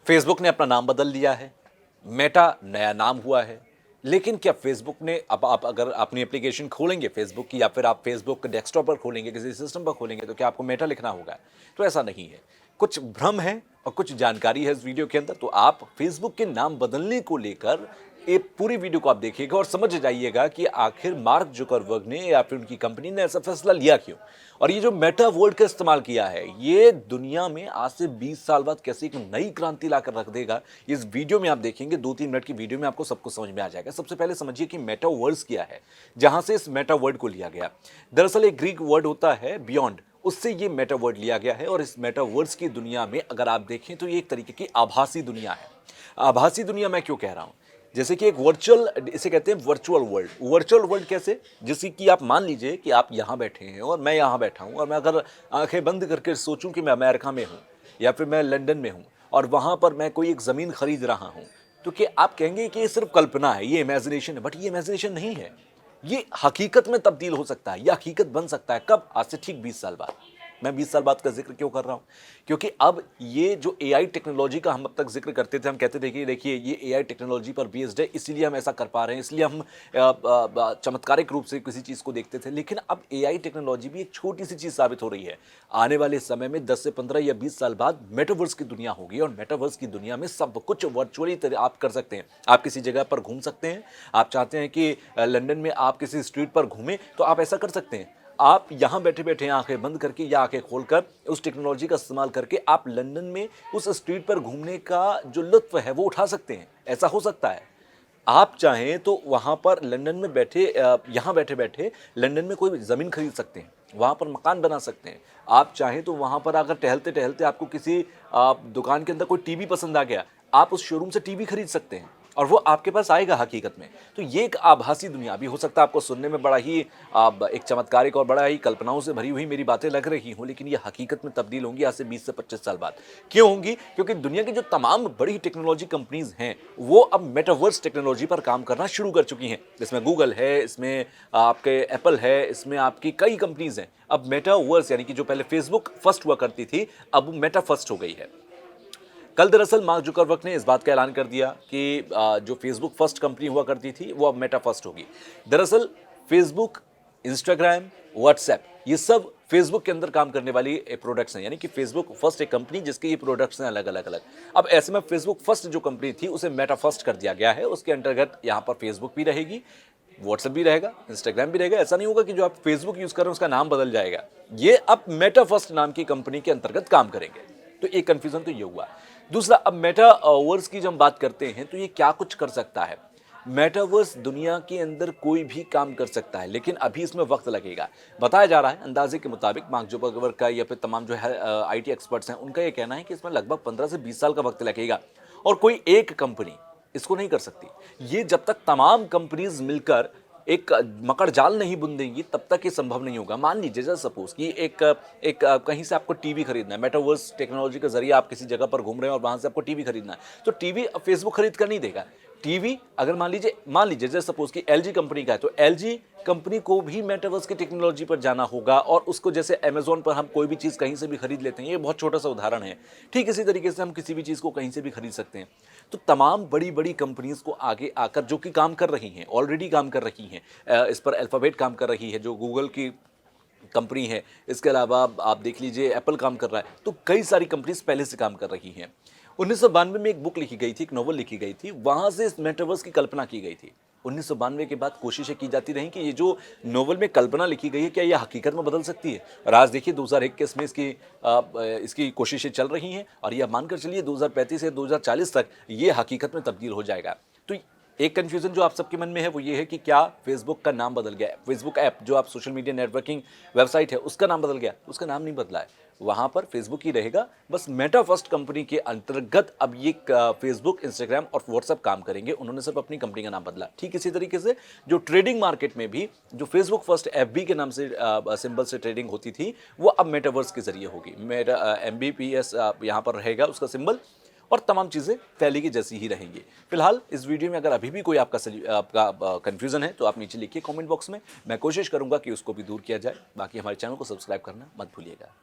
Facebook ने अपना नाम बदल लिया है, मेटा नया नाम हुआ है, लेकिन क्या फेसबुक ने अब आप अगर अपनी एप्लीकेशन खोलेंगे फेसबुक की या फिर आप फेसबुक डेस्कटॉप पर खोलेंगे, किसी सिस्टम पर खोलेंगे, तो क्या आपको मेटा लिखना होगा? तो ऐसा नहीं है। कुछ भ्रम है और कुछ जानकारी है इस वीडियो के अंदर, तो आप फेसबुक के नाम बदलने को लेकर ये पूरी वीडियो को आप देखिएगा और समझ जाइएगा कि आखिर मार्क जुकरबर्ग ने या फिर उनकी कंपनी ने ऐसा फैसला लिया क्यों। और ये जो मेटा वर्ल्ड का इस्तेमाल किया है, ये दुनिया में आज से 20 साल बाद कैसे एक नई क्रांति लाकर रख देगा, इस वीडियो में आप देखेंगे। 2-3 मिनट की वीडियो में आपको सब कुछ समझ में आ जाएगा। सबसे पहले समझिए कि मेटा वर्ड्स क्या है, जहां से इस मेटा वर्ड को लिया गया। दरअसल एक ग्रीक वर्ड होता है बियॉन्ड, उससे ये मेटा वर्ड लिया गया है। और इस मेटा वर्ड्स की दुनिया में अगर आप देखें तो ये एक तरीके की आभासी दुनिया है। आभासी दुनिया मैं क्यों कह रहा हूं? जैसे कि एक वर्चुअल, इसे कहते हैं वर्चुअल वर्ल्ड। वर्चुअल वर्ल्ड कैसे? जैसे कि आप मान लीजिए कि आप यहाँ बैठे हैं और मैं यहाँ बैठा हूँ, और मैं अगर आंखें बंद करके सोचूं कि मैं अमेरिका में हूँ या फिर मैं लंदन में हूँ और वहाँ पर मैं कोई एक ज़मीन खरीद रहा हूँ, तो क्या आप कहेंगे कि ये सिर्फ कल्पना है, ये इमेजिनेशन है? बट ये इमेजिनेशन नहीं है, ये हकीकत में तब्दील हो सकता है, यह हकीकत बन सकता है। कब? आज से ठीक 20 साल बाद। मैं 20 साल बाद का जिक्र क्यों कर रहा हूं? क्योंकि अब ये जो एआई टेक्नोलॉजी का हम अब तक जिक्र करते थे, हम कहते थे कि देखिए ये एआई टेक्नोलॉजी पर बेस्ड है, इसीलिए हम ऐसा कर पा रहे हैं, इसलिए हम चमत्कारिक रूप से किसी चीज़ को देखते थे। लेकिन अब एआई टेक्नोलॉजी भी एक छोटी सी चीज़ साबित हो रही है। आने वाले समय में 10 से 15 या 20 साल बाद मेटावर्स की दुनिया होगी, और मेटावर्स की दुनिया में सब कुछ वर्चुअली आप कर सकते हैं। आप किसी जगह पर घूम सकते हैं, आप चाहते हैं कि लंदन में आप किसी स्ट्रीट पर घूमें, तो आप ऐसा कर सकते हैं। आप यहाँ बैठे बैठे आंखें बंद करके या आंखें खोलकर उस टेक्नोलॉजी का इस्तेमाल करके आप लंदन में उस स्ट्रीट पर घूमने का जो लुत्फ है वो उठा सकते हैं। ऐसा हो सकता है। आप चाहें तो वहाँ पर लंदन में बैठे यहाँ बैठे बैठे लंदन में कोई ज़मीन खरीद सकते हैं, वहाँ पर मकान बना सकते हैं। आप चाहें तो वहाँ पर अगर टहलते टहलते आपको किसी दुकान के अंदर कोई टीवी पसंद आ गया, आप उस शोरूम से टीवी खरीद सकते हैं और वो आपके पास आएगा हकीकत में। तो ये एक आभासी दुनिया भी हो सकता है। आपको सुनने में बड़ा ही एक चमत्कारिक और बड़ा ही कल्पनाओं से भरी हुई मेरी बातें लग रही हों, लेकिन ये हकीकत में तब्दील होंगी आज से 20 से 25 साल बाद। क्यों होंगी? क्योंकि दुनिया की जो तमाम बड़ी टेक्नोलॉजी कंपनीज हैं, वो अब मेटावर्स टेक्नोलॉजी पर काम करना शुरू कर चुकी हैं। इसमें गूगल है, इसमें आपके एप्पल है, इसमें आपकी कई कंपनीज हैं। अब मेटावर्स यानी कि जो पहले फेसबुक फर्स्ट हुआ करती थी, अब मेटा फर्स्ट हो गई है। कल दरअसल मार्क जुकरबर्ग ने इस बात का ऐलान कर दिया कि जो फेसबुक फर्स्ट कंपनी हुआ करती थी वो अब मेटा फर्स्ट होगी। दरअसल फेसबुक, इंस्टाग्राम, व्हाट्सएप, ये सब फेसबुक के अंदर काम करने वाली प्रोडक्ट्स हैं। यानी कि फेसबुक फर्स्ट एक कंपनी जिसके ये प्रोडक्ट्स हैं अलग अलग अलग। अब ऐसे में फेसबुक फर्स्ट जो कंपनी थी उसे मेटा फर्स्ट कर दिया गया है। उसके अंतर्गत यहाँ पर फेसबुक भी रहेगी, व्हाट्सएप भी रहेगा, इंस्टाग्राम भी रहेगा। ऐसा नहीं होगा कि जो आप फेसबुक यूज कर रहे हैं उसका नाम बदल जाएगा। ये अब मेटा फर्स्ट नाम की कंपनी के अंतर्गत काम करेंगे। तो एक कंफ्यूजन तो ये हुआ। दूसरा, अब मेटावर्स की जब हम बात करते हैं तो ये क्या कुछ कर सकता है? मेटावर्स दुनिया के अंदर कोई भी काम कर सकता है, लेकिन अभी इसमें वक्त लगेगा। बताया जा रहा है अंदाजे के मुताबिक, मार्क जुकरबर्ग का या फिर तमाम जो है आईटी एक्सपर्ट्स हैं, उनका ये कहना है कि इसमें लगभग 15 से 20 साल का वक्त लगेगा और कोई एक कंपनी इसको नहीं कर सकती। ये जब तक तमाम कंपनीज मिलकर एक मकड़ जाल नहीं बुन देंगी तब तक ये संभव नहीं होगा। मान लीजिए जैसे सपोज कि एक कहीं से आपको टीवी खरीदना है, मेटावर्स टेक्नोलॉजी के जरिए आप किसी जगह पर घूम रहे हैं और वहां से आपको टीवी खरीदना है, तो टीवी फेसबुक खरीद कर नहीं देगा। टीवी अगर मान लीजिए जैसे सपोज कि एलजी कंपनी का है, तो एलजी कंपनी को भी मेटावर्स की टेक्नोलॉजी पर जाना होगा और उसको, जैसे अमेजोन पर हम कोई भी चीज़ कहीं से भी खरीद लेते हैं, ये बहुत छोटा सा उदाहरण है, ठीक इसी तरीके से हम किसी भी चीज़ को कहीं से भी खरीद सकते हैं। तो तमाम बड़ी बड़ी कंपनीज को आगे आकर जो कि काम कर रही हैं, ऑलरेडी काम कर रही हैं, इस पर अल्फ़ाबेट काम कर रही है जो गूगल की कंपनी है, इसके अलावा आप देख लीजिए एप्पल काम कर रहा है, तो कई सारी कंपनीज पहले से काम कर रही हैं। 1992 में एक बुक लिखी गई थी, एक नोवेल लिखी गई थी, वहां से इस मेटावर्स की कल्पना की गई थी। 1992 के बाद कोशिशें की जाती रहीं कि ये जो नोवेल में कल्पना लिखी गई है क्या ये हकीकत में बदल सकती है, और आज देखिए 2021 में इसकी कोशिशें चल रही हैं और ये मानकर चलिए 2035 से 2040 तक ये हकीकत में तब्दील हो जाएगा। तो एक कन्फ्यूजन जो आप सबके मन में है वो ये है कि क्या फेसबुक का नाम बदल गया है? फेसबुक ऐप जो आप सोशल मीडिया नेटवर्किंग वेबसाइट है उसका नाम बदल गया? उसका नाम नहीं बदला है, वहां पर फेसबुक ही रहेगा। बस मेटा फर्स्ट कंपनी के अंतर्गत अब ये फेसबुक, इंस्टाग्राम और व्हाट्सएप काम करेंगे। उन्होंने सिर्फ अपनी कंपनी का नाम बदला। ठीक इसी तरीके से जो ट्रेडिंग मार्केट में भी जो फेसबुक फर्स्ट एफबी के नाम से सिंबल से ट्रेडिंग होती थी, वो अब मेटावर्स के जरिए होगी। मेरा MBPS यहाँ पर रहेगा उसका सिंबल, और तमाम चीज़ें पहले की जैसी ही रहेंगी। फिलहाल इस वीडियो में अगर अभी भी कोई आपका कन्फ्यूज़न है तो आप नीचे लिखिए कमेंट बॉक्स में, मैं कोशिश करूंगा कि उसको भी दूर किया जाए। बाकी हमारे चैनल को सब्सक्राइब करना मत भूलिएगा।